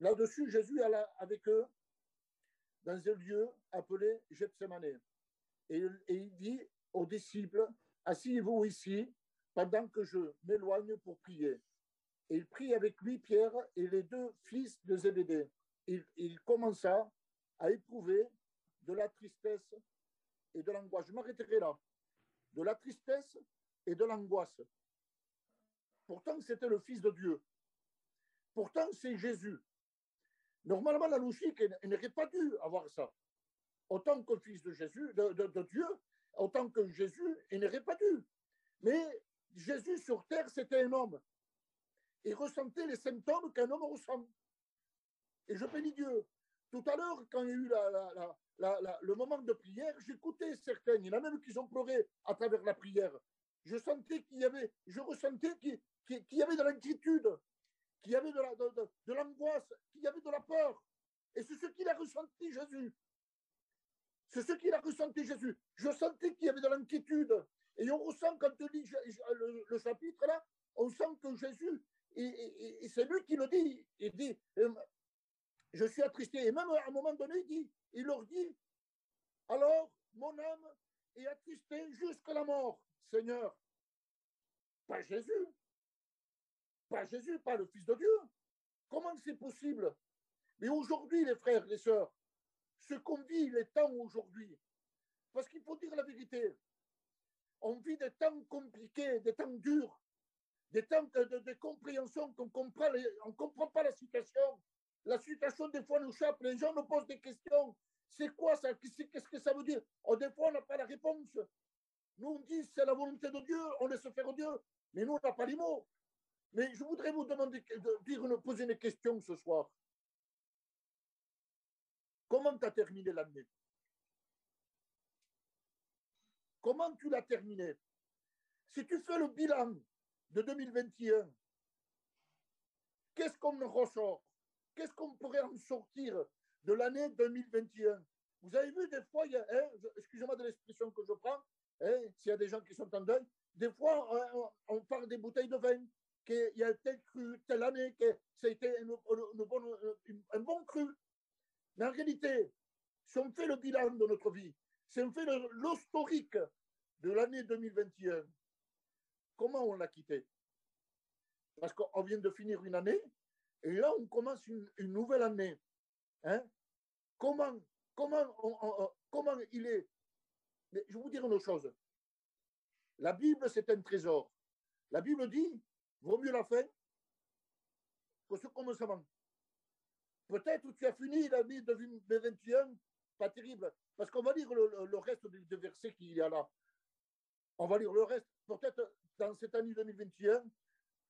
là-dessus, Jésus alla avec eux dans un lieu appelé Gethsémane. Et il dit aux disciples, asseyez-vous ici pendant que je m'éloigne pour prier. Et il prit avec lui Pierre et les deux fils de Zébédée. Il commença à éprouver de la tristesse et de l'angoisse. Je m'arrêterai là. De la tristesse et de l'angoisse. Pourtant, c'était le Fils de Dieu. Pourtant, c'est Jésus. Normalement, la logique, elle n'aurait pas dû avoir ça. Autant que Fils de Jésus, de Dieu, autant que Jésus, il n'aurait pas dû. Mais Jésus sur terre, c'était un homme. Il ressentait les symptômes qu'un homme ressent. Et je bénis Dieu. Tout à l'heure, quand il y a eu le moment de prière, j'écoutais certains. Il y en a même qui ont pleuré à travers la prière. Je ressentais qu'il y avait de l'inquiétude, qu'il y avait de l'angoisse, qu'il y avait de la peur. Et c'est ce qu'il a ressenti, Jésus. C'est ce qu'il a ressenti, Jésus. Je sentais qu'il y avait de l'inquiétude. Et on ressent, quand on lit le chapitre, là, on sent que Jésus, et c'est lui qui le dit. Il dit, je suis attristé. Et même à un moment donné, il leur dit, alors mon âme est attristée jusqu'à la mort, Seigneur. Pas Jésus. Pas Jésus, pas le Fils de Dieu. Comment c'est possible? Mais aujourd'hui, les frères, les sœurs, ce qu'on vit, les temps aujourd'hui, parce qu'il faut dire la vérité, on vit des temps compliqués, des temps durs, des temps de compréhension qu'on on comprend pas la situation. La situation, des fois, nous chape. Les gens nous posent des questions. C'est quoi ça? Qu'est-ce que ça veut dire? Des fois, on n'a pas la réponse. Nous, on dit c'est la volonté de Dieu, on laisse faire Dieu. Mais nous, on n'a pas les mots. Mais je voudrais vous demander, poser une question ce soir. Comment tu as terminé l'année? Comment tu l'as terminé? Si tu fais le bilan de 2021, qu'est-ce qu'on ressort? Qu'est-ce qu'on pourrait en sortir de l'année 2021? Vous avez vu, des fois, excusez-moi de l'expression que je prends, s'il y a des gens qui sont en deuil, des fois, on parle des bouteilles de vin, qu'il y a tel cru, telle année, que ça a été un bon cru. Mais en réalité, si on fait le bilan de notre vie, si on fait l'historique de l'année 2021, comment on l'a quitté? Parce qu'on vient de finir une année, et là, on commence une nouvelle année. Hein? Comment il est? Mais je vais vous dire une chose. La Bible, c'est un trésor. La Bible dit, vaut mieux la fin que ce commencement. Peut-être que tu as fini l'année 2021, pas terrible, parce qu'on va lire le reste des versets qu'il y a là. On va lire le reste. Peut-être dans cette année 2021,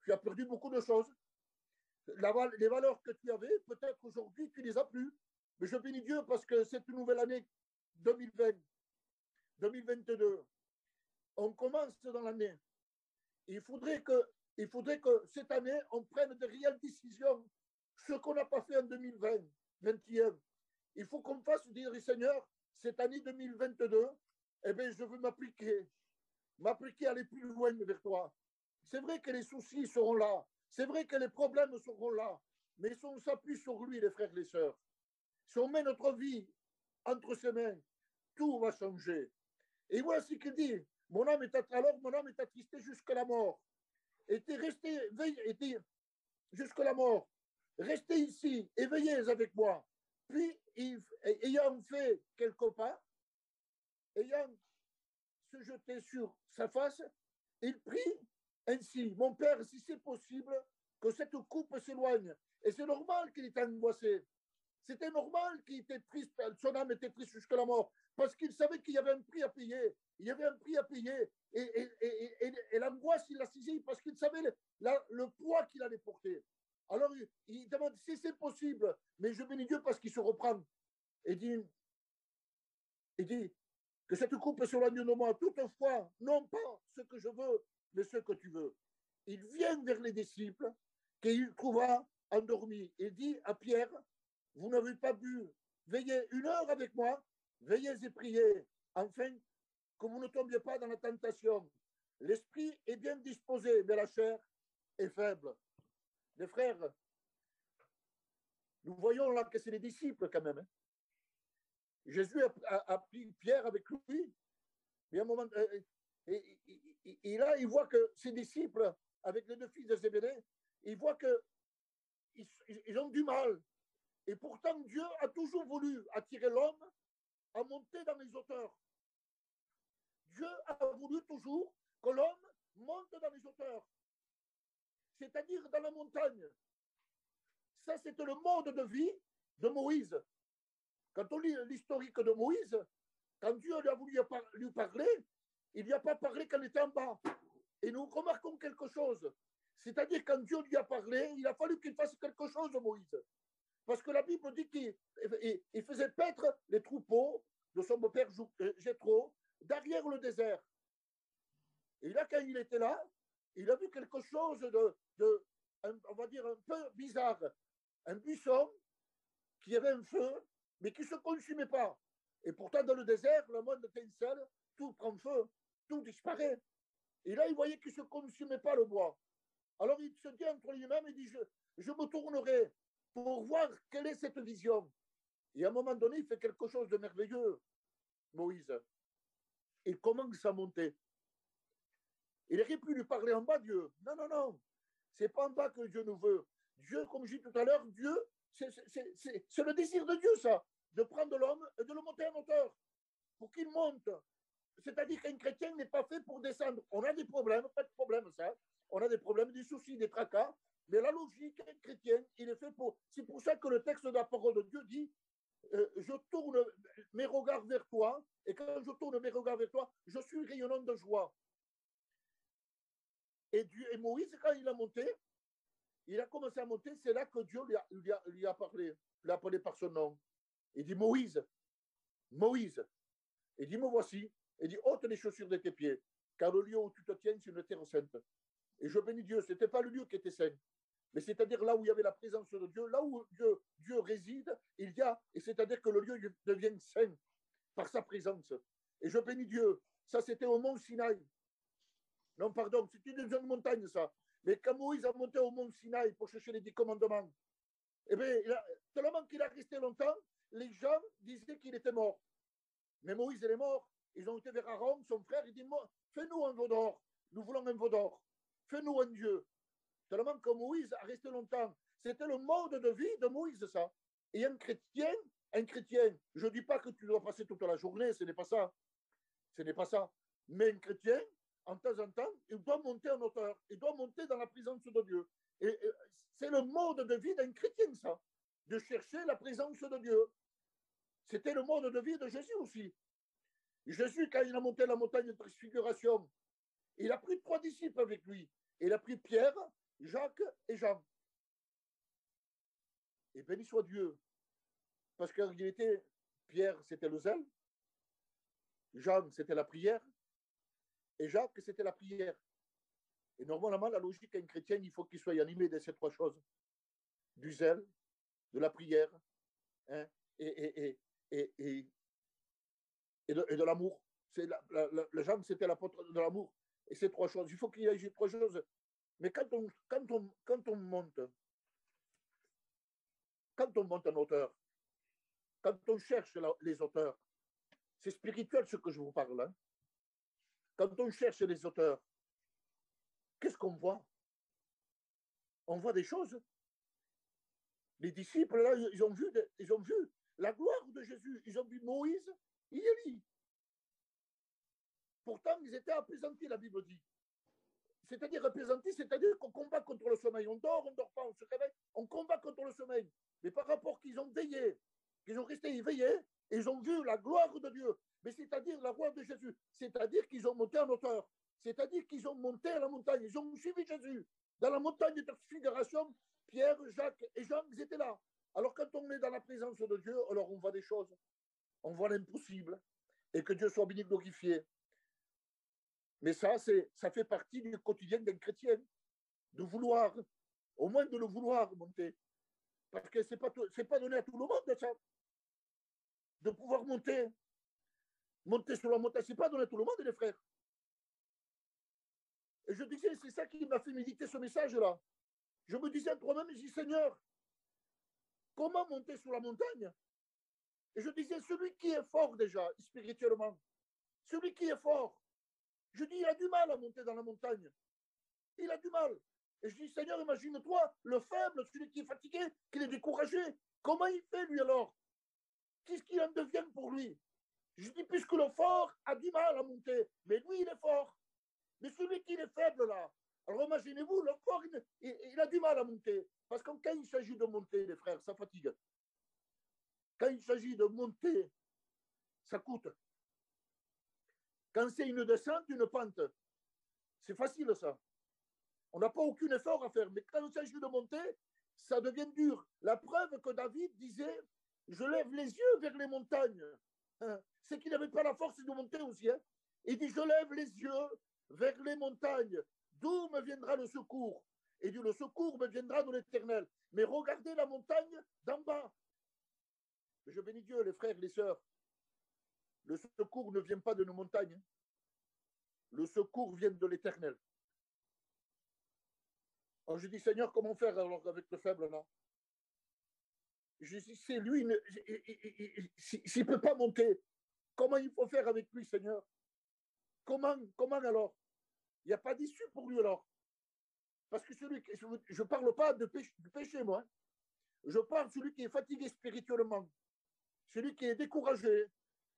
tu as perdu beaucoup de choses. Les valeurs que tu avais, peut-être aujourd'hui, tu ne les as plus. Mais je bénis Dieu parce que cette nouvelle année 2020, 2022, on commence dans l'année. Il faudrait que cette année, on prenne de réelles décisions. Ce qu'on n'a pas fait en 2020, 2021. Il faut qu'on fasse dire, Seigneur, cette année 2022, eh bien, je veux m'appliquer à aller plus loin vers toi. C'est vrai que les soucis seront là. C'est vrai que les problèmes seront là. Mais si on s'appuie sur lui, les frères et les sœurs, si on met notre vie entre ses mains, tout va changer. Et voilà ce qu'il dit. Mon âme est attristé jusqu'à la mort. Et t'es resté, jusqu'à la mort. Restez ici, éveillez avec moi. Puis, ayant fait quelques pas, ayant se jeté sur sa face, il prie ainsi, mon Père, si c'est possible, que cette coupe s'éloigne. Et c'est normal qu'il était angoissé. C'était normal qu'il était triste, son âme était triste jusqu'à la mort, parce qu'il savait qu'il y avait un prix à payer. Il y avait un prix à payer. Et l'angoisse, il l'a saisi parce qu'il savait le poids qu'il allait porter. Alors, il demande si c'est possible, mais je bénis Dieu parce qu'il se reprend. Et dit que cette coupe s'éloigne de moi, toutefois, non pas ce que je veux, mais ce que tu veux. Il vient vers les disciples qu'il trouva endormis. Il dit à Pierre, vous n'avez pas bu, veillez 1 heure avec moi, veillez et priez, afin que vous ne tombiez pas dans la tentation. L'esprit est bien disposé, mais la chair est faible. Les frères, Nous voyons là que c'est les disciples quand même. Hein. Jésus a pris Pierre avec lui. Et, un moment, et là, il voit que ses disciples, avec les deux fils de Zébédée, il voit qu'ils ont du mal. Et pourtant, Dieu a toujours voulu attirer l'homme à monter dans les hauteurs. Dieu a voulu toujours que l'homme monte dans les hauteurs, c'est-à-dire dans la montagne. Ça, c'était le mode de vie de Moïse. Quand on lit l'historique de Moïse, quand Dieu lui a voulu lui parler, il ne lui a pas parlé quand il était en bas. Et nous remarquons quelque chose. C'est-à-dire, quand Dieu lui a parlé, il a fallu qu'il fasse quelque chose, Moïse. Parce que la Bible dit qu'il faisait paître les troupeaux de son beau-père Jéthro derrière le désert. Et là, quand il était là, il a vu quelque chose on va dire, un peu bizarre. Un buisson qui avait un feu, mais qui ne se consumait pas. Et pourtant, dans le désert, le monde étincelle, tout prend feu, tout disparaît. Et là, il voyait qu'il ne se consumait pas le bois. Alors, il se dit entre lui-même, il dit, je me tournerai pour voir quelle est cette vision. Et à un moment donné, il fait quelque chose de merveilleux, Moïse. Il commence à monter. Il aurait pu lui parler en bas, Dieu. Non, non, non. Ce n'est pas en bas que Dieu nous veut. Dieu, comme je dis tout à l'heure, Dieu, c'est le désir de Dieu, ça, de prendre l'homme et de le monter en hauteur, pour qu'il monte. C'est-à-dire qu'un chrétien n'est pas fait pour descendre. On a des problèmes, pas de problème, ça. On a des problèmes, des soucis, des tracas. Mais la logique, un chrétien, il est fait pour. C'est pour ça que le texte de la parole de Dieu dit je tourne mes regards vers toi, et quand je tourne mes regards vers toi, je suis rayonnant de joie. Et Moïse, quand il a monté, il a commencé à monter, c'est là que Dieu lui a parlé, l'a appelé par son nom. Il dit Moïse, Moïse. Il dit me voici. Il dit ôte les chaussures de tes pieds, car le lieu où tu te tiens, c'est une terre sainte. Et je bénis Dieu, ce n'était pas le lieu qui était saint, mais c'est-à-dire là où il y avait la présence de Dieu, là où Dieu réside, il y a, et c'est-à-dire que le lieu devient saint par sa présence. Et je bénis Dieu. Ça, c'était au mont Sinaï. Non, pardon, c'était une montagne, ça. Mais quand Moïse a monté au mont Sinaï pour chercher les 10 commandements, eh bien, tellement qu'il a resté longtemps, les gens disaient qu'il était mort. Mais Moïse, il est mort. Ils ont été vers Aaron, son frère, il dit fais-nous un veau d'or. Nous voulons un veau d'or. Fais-nous un Dieu. Tellement que Moïse a resté longtemps. C'était le mode de vie de Moïse, ça. Et un chrétien, je ne dis pas que tu dois passer toute la journée, ce n'est pas ça. Ce n'est pas ça. Mais un chrétien, en temps, il doit monter en hauteur. Il doit monter dans la présence de Dieu. Et c'est le mode de vie d'un chrétien, ça. De chercher la présence de Dieu. C'était le mode de vie de Jésus aussi. Jésus, quand il a monté la montagne de transfiguration, il a pris 3 disciples avec lui. Il a pris Pierre, Jacques et Jean. Et béni soit Dieu. Parce qu'il était, Pierre, c'était le zèle. Jean, c'était la prière. Et Jacques, c'était la prière. Et normalement, la logique d'un chrétien, il faut qu'il soit animé de ces 3 choses. Du zèle, de la prière, hein, et de l'amour. Jean, c'était l'apôtre de l'amour. Et ces 3 choses. Il faut qu'il y ait ces 3 choses. Mais quand on monte en hauteur, quand on cherche les auteurs, c'est spirituel ce que je vous parle. Hein. Quand on cherche les auteurs, qu'est-ce qu'on voit? On voit des choses. Les disciples, là, ils ont vu la gloire de Jésus. Ils ont vu Moïse et Élie. Pourtant, ils étaient apaisantis, la Bible dit. C'est-à-dire apaisantis, c'est-à-dire qu'on combat contre le sommeil. On dort pas, on se réveille, on combat contre le sommeil. Mais par rapport qu'ils ont veillé, qu'ils ont resté éveillés, et ils ont vu la gloire de Dieu. Mais c'est-à-dire la gloire de Jésus. C'est-à-dire qu'ils ont monté en hauteur. C'est-à-dire qu'ils ont monté à la montagne. Ils ont suivi Jésus. Dans la montagne de transfiguration, Pierre, Jacques et Jean, ils étaient là. Alors quand on est dans la présence de Dieu, alors on voit des choses. On voit l'impossible. Et que Dieu soit béni, glorifié. Mais ça fait partie du quotidien d'un chrétien. De vouloir, au moins de le vouloir monter. Parce que ce n'est pas donné à tout le monde, ça. De pouvoir monter sur la montagne, ce n'est pas donné à tout le monde, les frères. Et je disais, c'est ça qui m'a fait méditer ce message-là. Je me disais à toi-même, je dis, Seigneur, Comment monter sur la montagne? Et je disais, celui qui est fort déjà, spirituellement, celui qui est fort, je dis, il a du mal à monter dans la montagne. Il a du mal. Et je dis, Seigneur, imagine-toi, le faible, celui qui est fatigué, qui est découragé. Comment il fait, lui, alors? Qu'est-ce qu'il en devient pour lui? Je dis, puisque le fort a du mal à monter, mais lui, il est fort. Mais celui qui est faible, là, alors imaginez-vous, le fort, il a du mal à monter. Parce que quand il s'agit de monter, les frères, ça fatigue. Quand il s'agit de monter, ça coûte. Quand c'est une descente, une pente, c'est facile, ça. On n'a pas aucun effort à faire. Mais quand il s'agit de monter, ça devient dur. La preuve que David disait, je lève les yeux vers les montagnes. Hein, c'est qu'il n'avait pas la force de monter aussi. Hein. Il dit, je lève les yeux vers les montagnes. D'où me viendra le secours? Et dit, le secours me viendra de l'Éternel. Mais regardez la montagne d'en bas. Je bénis Dieu, les frères, les sœurs. Le secours ne vient pas de nos montagnes. Le secours vient de l'Éternel. Alors je dis, Seigneur, comment faire alors avec le faible là? Je dis, c'est lui, s'il ne peut pas monter, comment il faut faire avec lui, Seigneur? Comment alors? Il n'y a pas d'issue pour lui alors. Parce que celui, je ne parle pas du péché, moi. Je parle de celui qui est fatigué spirituellement, celui qui est découragé,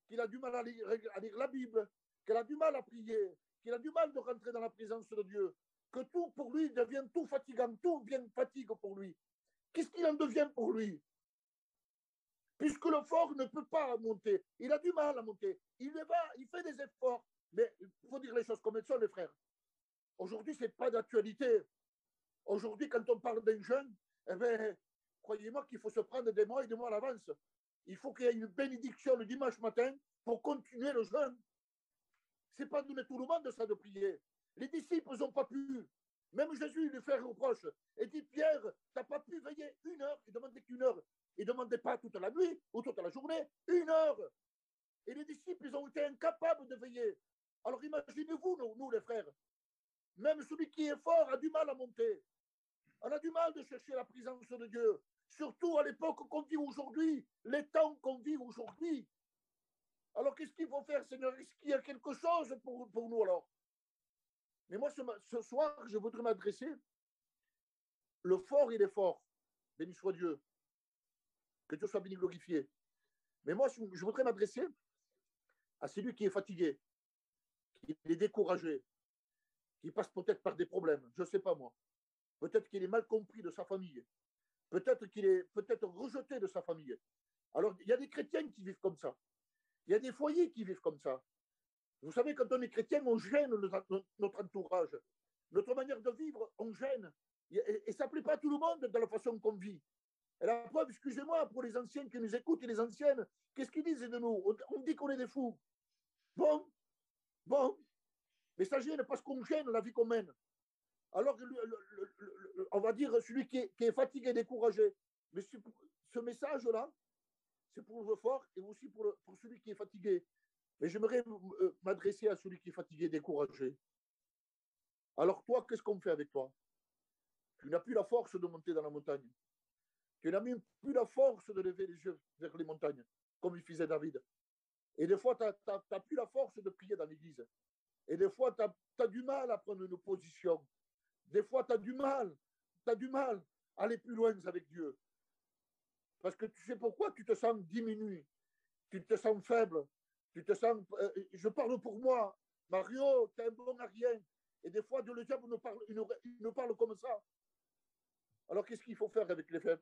qui a du mal à lire la Bible, qui a du mal à prier, qui a du mal de rentrer dans la présence de Dieu, que tout pour lui devient tout fatigant, tout devient fatigue pour lui. Qu'est-ce qu'il en devient pour lui? Puisque le fort ne peut pas monter, il a du mal à monter. Il fait des efforts, mais il faut dire les choses comme elles sont, les frères. Aujourd'hui, ce n'est pas d'actualité. Aujourd'hui, quand on parle d'un jeune, eh bien, croyez-moi qu'il faut se prendre des mois et des mois à l'avance. Il faut qu'il y ait une bénédiction le dimanche matin pour continuer le jeûne. Ce n'est pas donné tout le monde ça de prier. Les disciples n'ont pas pu. Même Jésus lui fait reproche. Et dit, Pierre, tu n'as pas pu veiller 1 heure. Il demandait qu'une heure. Il ne demandait pas toute la nuit ou toute la journée. 1 heure. Et les disciples, ils ont été incapables de veiller. Alors imaginez-vous, nous, les frères, même celui qui est fort a du mal à monter. On a du mal de chercher la présence de Dieu. Surtout à l'époque qu'on vit aujourd'hui, les temps qu'on vit aujourd'hui. Alors qu'est-ce qu'il faut faire, Seigneur? Est-ce qu'il y a quelque chose pour nous alors? Mais moi, ce soir, je voudrais m'adresser. Le fort, il est fort. Béni soit Dieu. Que Dieu soit béni glorifié. Mais moi, je voudrais m'adresser à celui qui est fatigué, qui est découragé, qui passe peut-être par des problèmes. Je ne sais pas moi. Peut-être qu'il est mal compris de sa famille. Peut-être qu'il est peut-être rejeté de sa famille. Alors, il y a des chrétiens qui vivent comme ça. Il y a des foyers qui vivent comme ça. Vous savez, quand on est chrétien, on gêne notre entourage. Notre manière de vivre, on gêne. Et ça ne plaît pas à tout le monde de la façon qu'on vit. Et la preuve, excusez-moi, pour les anciens qui nous écoutent et les anciennes, qu'est-ce qu'ils disent de nous? On dit qu'on est des fous. Bon, mais ça gêne parce qu'on gêne la vie qu'on mène. Alors, on va dire celui qui est fatigué, découragé. Mais ce message-là, c'est pour le fort et aussi pour celui qui est fatigué. Mais j'aimerais m'adresser à celui qui est fatigué, découragé. Alors toi, qu'est-ce qu'on fait avec toi? Tu n'as plus la force de monter dans la montagne. Tu n'as même plus la force de lever les yeux vers les montagnes, comme il faisait David. Et des fois, tu n'as plus la force de prier dans l'église. Et des fois, tu as du mal à prendre une position. Des fois, tu as du mal à aller plus loin avec Dieu. Parce que tu sais pourquoi tu te sens diminué, tu te sens faible, tu te sens. Je parle pour moi, Mario, tu es un bon à rien. Et des fois, Dieu le diable nous parle comme ça. Alors, qu'est-ce qu'il faut faire avec les frères?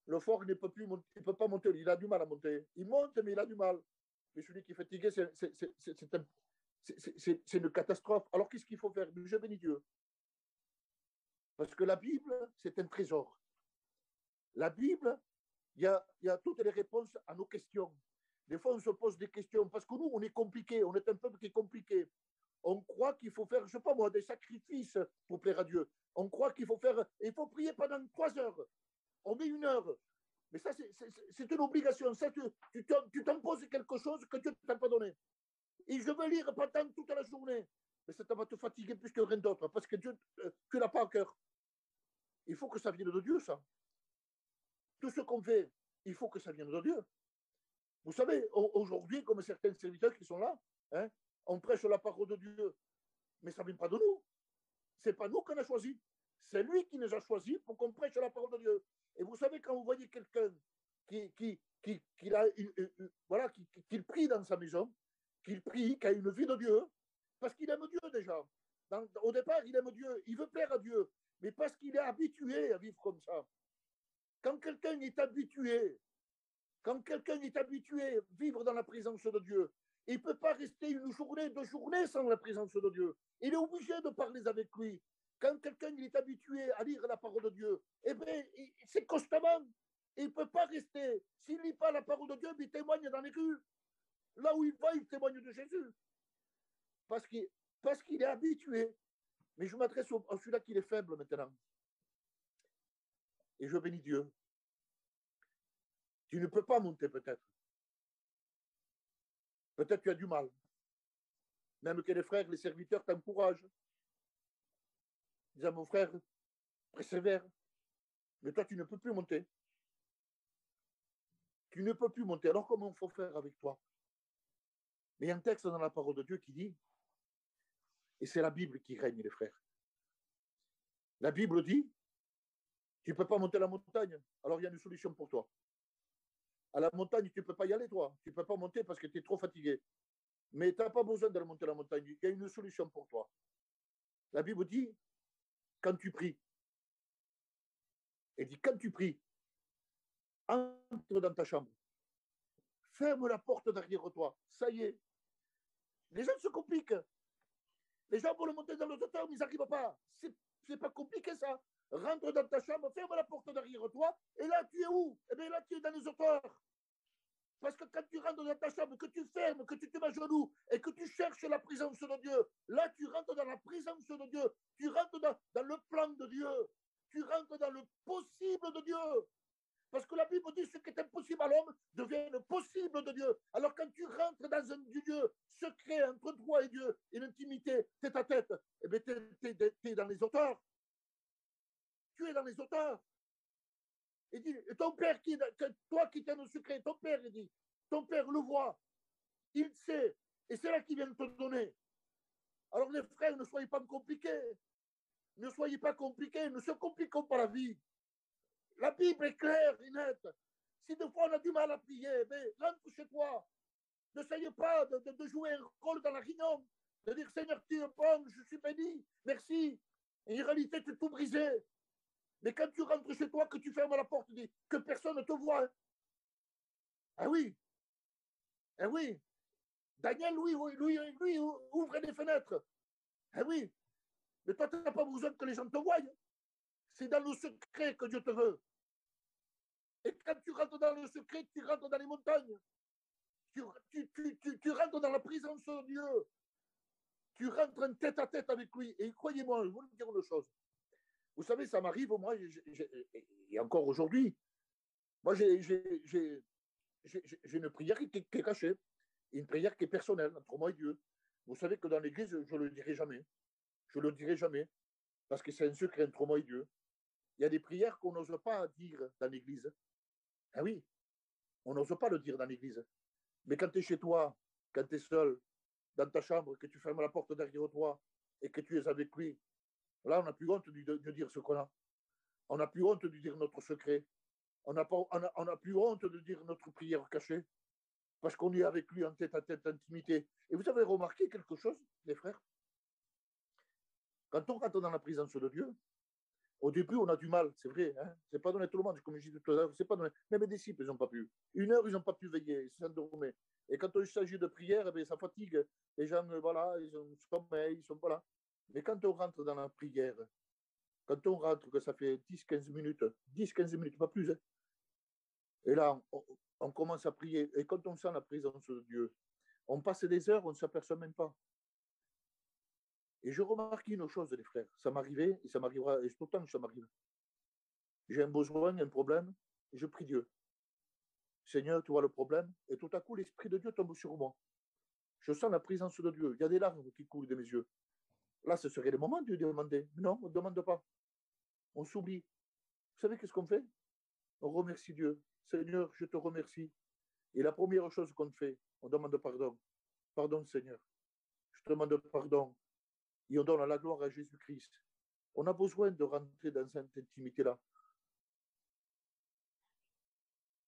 Le fort, il ne peut pas monter, il a du mal à monter. Il monte, mais il a du mal. Mais celui qui est fatigué, c'est une catastrophe. Alors, qu'est-ce qu'il faut faire? Je bénis Dieu. Parce que la Bible, c'est un trésor. La Bible, il y a toutes les réponses à nos questions. Des fois, on se pose des questions parce que nous, on est compliqué, on est un peuple qui est compliqué. On croit qu'il faut faire, je ne sais pas moi, des sacrifices pour plaire à Dieu. On croit qu'il faut faire, il faut prier pendant 3 heures. On met 1 heure. Mais ça, c'est une obligation. Ça, tu t'imposes quelque chose que Dieu ne t'a pas donné. Et je veux lire pendant toute la journée. Mais ça va te fatiguer plus que rien d'autre parce que Dieu, tu n'as pas à cœur. Il faut que ça vienne de Dieu, ça. tout ce qu'on fait, il faut que ça vienne de Dieu. Vous savez, aujourd'hui, comme certains serviteurs qui sont là, hein, on prêche la parole de Dieu, mais ça ne vient pas de nous. Ce n'est pas nous qu'on a choisi. C'est lui qui nous a choisis pour qu'on prêche la parole de Dieu. Et vous savez, quand vous voyez quelqu'un voilà, qu'il prie dans sa maison, qu'il prie, qui a une vie de Dieu, parce qu'il aime Dieu déjà. Au départ, il aime Dieu, il veut plaire à Dieu, mais parce qu'il est habitué à vivre comme ça. Quand quelqu'un est habitué à vivre dans la présence de Dieu, il ne peut pas rester une journée, 2 journées sans la présence de Dieu. Il est obligé de parler avec lui. Quand quelqu'un est habitué à lire la parole de Dieu, eh bien, c'est constamment. Il ne peut pas rester. S'il ne lit pas la parole de Dieu, il témoigne dans les rues. Là où il va, il témoigne de Jésus. Parce qu'il est habitué. Mais je m'adresse à celui-là qui est faible maintenant. Et je bénis Dieu. Tu ne peux pas monter peut-être. Peut-être tu as du mal. Même que les frères, les serviteurs t'encouragent. Ils disent à mon frère, persévère. Mais toi, tu ne peux plus monter. Tu ne peux plus monter. Alors comment il faut faire avec toi? Mais il y a un texte dans la parole de Dieu qui dit, et c'est la Bible qui règne, les frères. La Bible dit, tu ne peux pas monter la montagne. Alors il y a une solution pour toi. À la montagne, tu ne peux pas y aller, toi. Tu ne peux pas monter parce que tu es trop fatigué. Mais tu n'as pas besoin de monter la montagne. Il y a une solution pour toi. La Bible dit, quand tu pries, elle dit, quand tu pries, entre dans ta chambre. Ferme la porte derrière toi. Ça y est. Les gens se compliquent. Les gens veulent monter dans le totem, mais ils n'arrivent pas. C'est pas compliqué ça. Rentre dans ta chambre, ferme la porte derrière toi, et là tu es où? Eh bien là tu es dans les auteurs. Parce que quand tu rentres dans ta chambre, que tu fermes, que tu te mets à genoux et que tu cherches la présence de Dieu, là tu rentres dans la présence de Dieu, tu rentres dans le plan de Dieu, tu rentres dans le possible de Dieu. Parce que la Bible dit ce qui est impossible à l'homme devient le possible de Dieu. Alors quand tu rentres dans un Dieu secret entre toi et Dieu, une intimité tête à tête, eh bien tu es dans les auteurs. Tu es dans les auteurs. Il dit, ton père, toi qui t'es dans le secret, ton père, il dit, ton père le voit, il sait, et c'est là qu'il vient de te donner. Alors les frères, ne soyez pas compliqués. Ne soyez pas compliqués, ne se compliquons pas la vie. La Bible est claire et nette. Si des fois on a du mal à prier, mais rentre chez toi. N'essayez pas de jouer un rôle dans la réunion, de dire Seigneur, tu es bon, je suis béni, merci. Et en réalité, tu es tout brisé. Mais quand tu rentres chez toi, que tu fermes la porte, que personne ne te voit. Ah oui, ah oui. Daniel, lui, ouvre les fenêtres. Ah oui. Mais toi, tu n'as pas besoin que les gens te voient. C'est dans le secret que Dieu te veut. Et quand tu rentres dans le secret, tu rentres dans les montagnes. Tu rentres dans la présence de Dieu. Tu rentres en tête à tête avec lui. Et croyez-moi, je vais vous dire une chose. Vous savez, ça m'arrive, moi, et encore aujourd'hui, moi, j'ai une prière qui est cachée, une prière qui est personnelle entre moi et Dieu. Vous savez que dans l'église, je ne le dirai jamais. Je ne le dirai jamais, parce que c'est un secret entre moi et Dieu. Il y a des prières qu'on n'ose pas dire dans l'église. Ah oui, on n'ose pas le dire dans l'église. Mais quand tu es chez toi, quand tu es seul, dans ta chambre, que tu fermes la porte derrière toi et que tu es avec lui, là, on n'a plus honte de dire ce qu'on a. On n'a plus honte de dire notre secret. On n'a plus honte de dire notre prière cachée. Parce qu'on est avec lui en tête à tête, intimité. Et vous avez remarqué quelque chose, les frères? Quand on rentre dans la présence de Dieu, au début, on a du mal, c'est vrai. Hein, c'est pas donné à tout le monde, comme je disais tout à l'heure. C'est pas donné. Même les disciples, ils n'ont pas pu. 1 heure, ils n'ont pas pu veiller, ils s'endormaient. Et quand il s'agit de prière, eh ça fatigue. Les gens, voilà, ils ont sommeil, ils sont voilà. Mais quand on rentre dans la prière, quand on rentre, que ça fait 10-15 minutes, pas plus. Hein, et là, on commence à prier. Et quand on sent la présence de Dieu, on passe des heures, on ne s'aperçoit même pas. Et je remarque une chose, les frères. Ça m'arrivait et ça m'arrivera, et tout le temps que ça m'arrive. J'ai un besoin, un problème, et je prie Dieu. Seigneur, tu vois le problème, et tout à coup, l'Esprit de Dieu tombe sur moi. Je sens la présence de Dieu. Il y a des larmes qui coulent de mes yeux. Là, ce serait le moment de lui demander. Mais non, on ne demande pas. On s'oublie. Vous savez qu'est-ce qu'on fait? On on remercie Dieu. Seigneur, je te remercie. Et la première chose qu'on fait, on demande pardon. Pardon, Seigneur. Je te demande pardon. Et on donne la gloire à Jésus-Christ. On a besoin de rentrer dans cette intimité-là.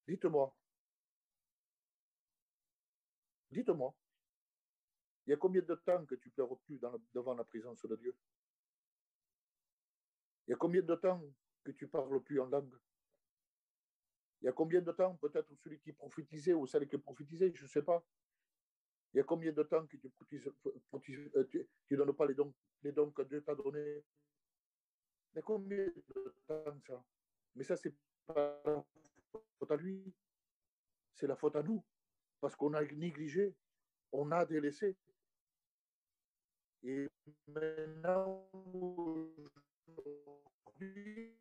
Dites-moi, dites-moi, il y a combien de temps que tu ne pleures plus devant la présence de Dieu? Il y a combien de temps que tu ne parles plus en langue? Il y a combien de temps, peut-être celui qui prophétisait ou celle qui prophétisait, je ne sais pas. Il y a combien de temps que tu ne donnes pas les dons que Dieu t'a donnés? Il y a combien de temps ça? Mais ça, c'est pas la faute à lui, c'est la faute à nous. Parce qu'on a négligé, on a délaissé. Et maintenant, aujourd'hui,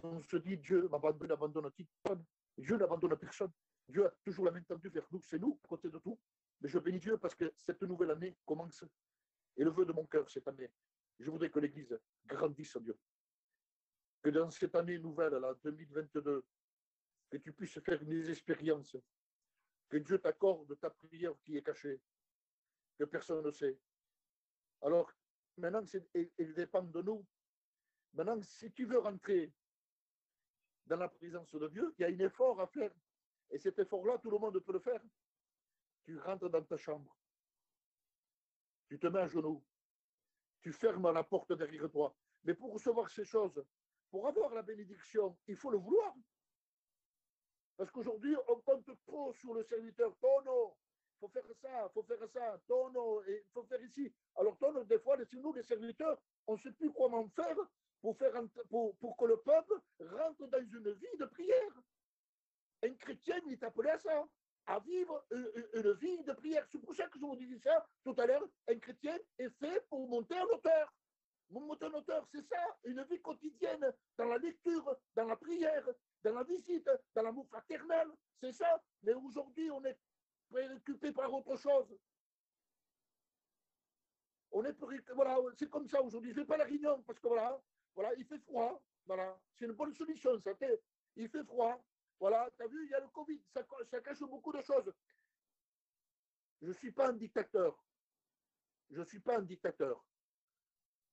on se dit Dieu n'abandonne personne. Dieu n'abandonne personne. Dieu a toujours la main tendue vers nous. C'est nous, à côté de tout. Mais je bénis Dieu parce que cette nouvelle année commence. Et le vœu de mon cœur cette année, je voudrais que l'Église grandisse en Dieu. Que dans cette année nouvelle, là, 2022, que tu puisses faire des expériences. Que Dieu t'accorde ta prière qui est cachée. Que personne ne sait. Alors, maintenant, il dépend de nous. Maintenant, si tu veux rentrer dans la présence de Dieu, il y a un effort à faire. Et cet effort-là, tout le monde peut le faire. Tu rentres dans ta chambre. Tu te mets à genoux. Tu fermes la porte derrière toi. Mais pour recevoir ces choses, pour avoir la bénédiction, il faut le vouloir. Parce qu'aujourd'hui, on compte trop sur le serviteur. Tono, il faut faire ça, il faut faire ça. Tono, il faut faire ici. Alors, Tono, des fois, nous, les serviteurs, on ne sait plus comment faire pour que le peuple rentre dans une vie de prière. Un chrétien, il est appelé à ça, à vivre une vie de prière. C'est pour ça que je vous disais ça tout à l'heure. Un chrétien est fait pour monter en hauteur. Monter en hauteur, c'est ça, une vie quotidienne, dans la lecture, dans la prière, dans la visite, dans l'amour fraternel, c'est ça. Mais aujourd'hui, on est préoccupé par autre chose. On est voilà, c'est comme ça aujourd'hui. Je ne vais pas à la réunion parce que voilà, il fait froid. Voilà, c'est une bonne solution, ça. Il fait froid. Voilà, tu as vu, il y a le Covid, ça cache beaucoup de choses. Je ne suis pas un dictateur. Je ne suis pas un dictateur.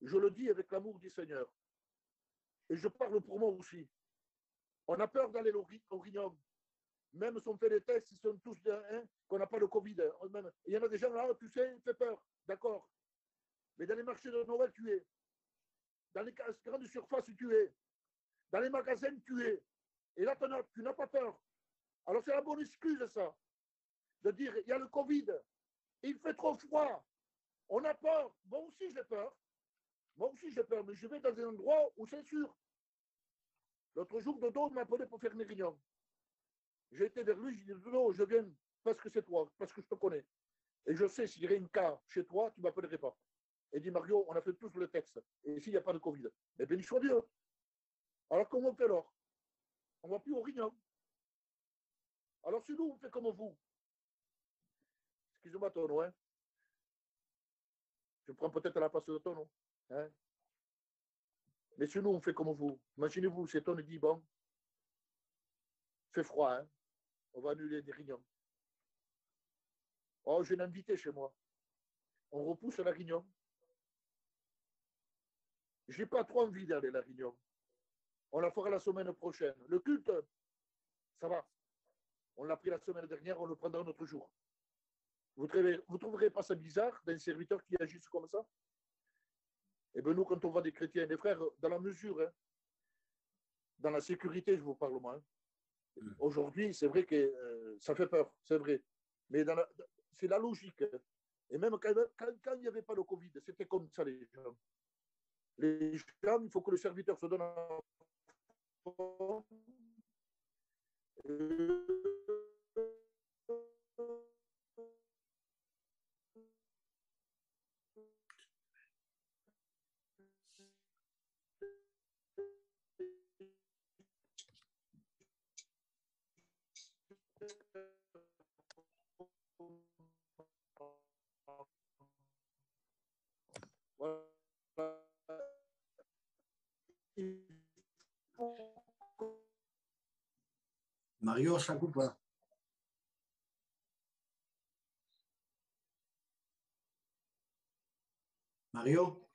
Je le dis avec l'amour du Seigneur. Et je parle pour moi aussi. On a peur d'aller au Rignum. Même si on fait des tests, ils sont tous qu'on n'a pas le Covid. Il y en a des gens là, tu sais, il fait peur. D'accord. Mais dans les marchés de Noël, tu es. Dans les grandes surfaces, tu es. Dans les magasins, tu es. Et là, tu n'as pas peur. Alors, c'est la bonne excuse, ça. De dire, il y a le Covid. Il fait trop froid. On a peur. Moi aussi, j'ai peur. Moi aussi, j'ai peur. Mais je vais dans un endroit où c'est sûr. L'autre jour, Dodo m'a appelé pour faire mes réunions. J'ai été vers lui, j'ai dit, Dodo, je viens parce que c'est toi, parce que je te connais. Et je sais, s'il y aurait un cas chez toi, tu ne m'appellerais pas. Et dit, Mario, on a fait tous le texte. Et s'il n'y a pas de Covid, eh bien, il soit Dieu. Alors, comment on fait alors? On ne va plus au Rignon. Alors, si nous, on fait comme vous. Excusez-moi, Tono, hein. Je prends peut-être la place de Tono. Hein. Mais si nous, on fait comme vous. Imaginez-vous, c'est Tono dit, bon, fait froid, hein. On va annuler des réunions. Oh, j'ai un invité chez moi. On repousse la réunion. Je n'ai pas trop envie d'aller à la réunion. On la fera la semaine prochaine. Le culte, ça va. On l'a pris la semaine dernière, on le prendra un autre jour. Vous ne trouverez pas ça bizarre d'un serviteur qui agisse comme ça? Eh bien, nous, quand on voit des chrétiens et des frères, dans la mesure, hein, dans la sécurité, je vous parle moi. Hein. Aujourd'hui, c'est vrai que ça fait peur, c'est vrai. Mais c'est la logique. Et même quand il n'y avait pas le Covid, c'était comme ça, les gens. Les gens, il faut que le serviteur se donne un il faut Mario, ça coupe pas. Mario?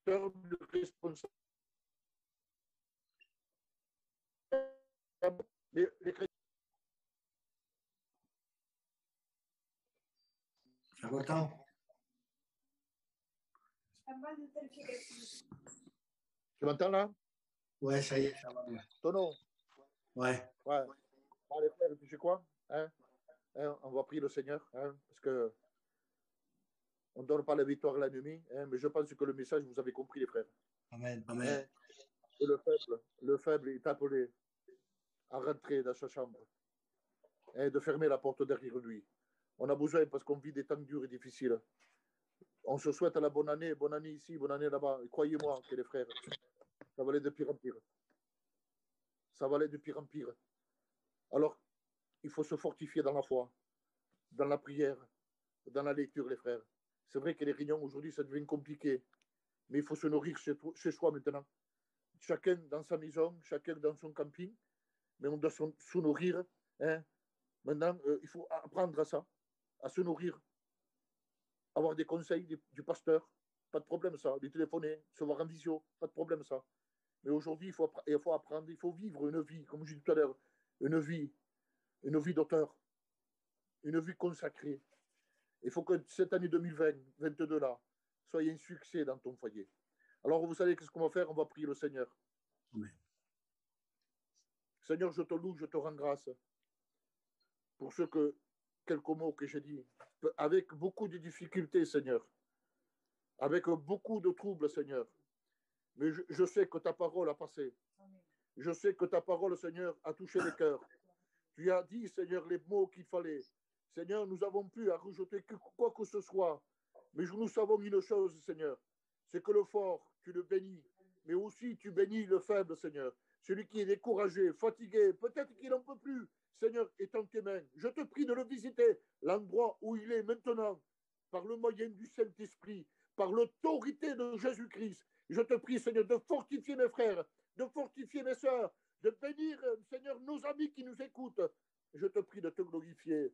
le responsable. Les chrétiens. Ça va tant? Tu m'entends là? Ouais, ça y est, ça va bien. Tono? Ouais. Ouais. Allez, frère, tu sais quoi? On va prier le Seigneur, parce que on ne donne pas la victoire à l'ennemi, mais je pense que le message, vous avez compris, les frères. Amen. Amen. Et le faible est appelé à rentrer dans sa chambre et de fermer la porte derrière lui. On a besoin, parce qu'on vit des temps durs et difficiles. On se souhaite la bonne année ici, bonne année là-bas. Et croyez-moi que les frères, ça va aller de pire en pire. Ça va aller de pire en pire. Alors, il faut se fortifier dans la foi, dans la prière, dans la lecture, les frères. C'est vrai que les réunions aujourd'hui, ça devient compliqué, mais il faut se nourrir chez soi maintenant. Chacun dans sa maison, chacun dans son camping, mais on doit se nourrir. Maintenant, il faut apprendre à ça, à se nourrir, avoir des conseils du pasteur, pas de problème ça, lui téléphoner, se voir en visio, pas de problème ça. Mais aujourd'hui, il faut apprendre, il faut vivre une vie, comme je disais tout à l'heure, une vie d'auteur, une vie consacrée. Il faut que cette année 2022 là soit un succès dans ton foyer. Alors, vous savez qu'est-ce qu'on va faire? On va prier le Seigneur. Amen. Seigneur, je te loue, je te rends grâce pour quelques mots que j'ai dit, avec beaucoup de difficultés, Seigneur, avec beaucoup de troubles, Seigneur. Mais je sais que ta parole a passé. Je sais que ta parole, Seigneur, a touché les cœurs. Tu as dit, Seigneur, les mots qu'il fallait. Seigneur, nous avons pu à rejeter quoi que ce soit. Mais nous savons une chose, Seigneur, c'est que le fort, tu le bénis. Mais aussi, tu bénis le faible, Seigneur. Celui qui est découragé, fatigué, peut-être qu'il n'en peut plus. Seigneur, est en tes mains. Je te prie de le visiter, l'endroit où il est maintenant, par le moyen du Saint-Esprit, par l'autorité de Jésus-Christ. Je te prie, Seigneur, de fortifier mes frères, de fortifier mes sœurs, de bénir, Seigneur, nos amis qui nous écoutent. Je te prie de te glorifier.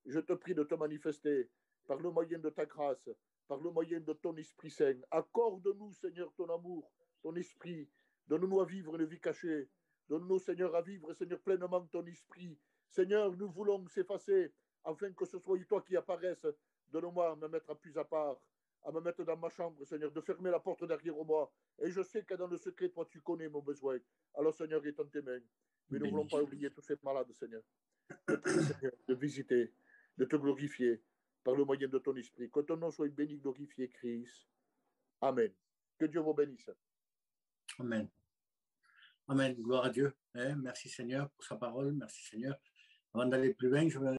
Je te prie de te manifester par le moyen de ta grâce, par le moyen de ton Esprit Saint. Accorde-nous, Seigneur, ton amour, ton esprit. Donne-nous à vivre une vie cachée. Donne-nous, Seigneur, à vivre, Seigneur, pleinement ton esprit. Seigneur, nous voulons s'effacer afin que ce soit toi qui apparaisse. Donne-moi à me mettre à plus à part, à me mettre dans ma chambre, Seigneur, de fermer la porte derrière moi. Et je sais que dans le secret, toi, tu connais mon besoin. Alors, Seigneur, est en tes mains. Mais nous ne voulons pas oublier tous ces malades, Seigneur. Je te prie, Seigneur, de visiter, de te glorifier par le moyen de ton esprit. Que ton nom soit béni, glorifié, Christ. Amen. Que Dieu vous bénisse. Amen. Amen. Gloire à Dieu. Merci Seigneur pour sa parole. Merci Seigneur. Avant d'aller plus loin, je vais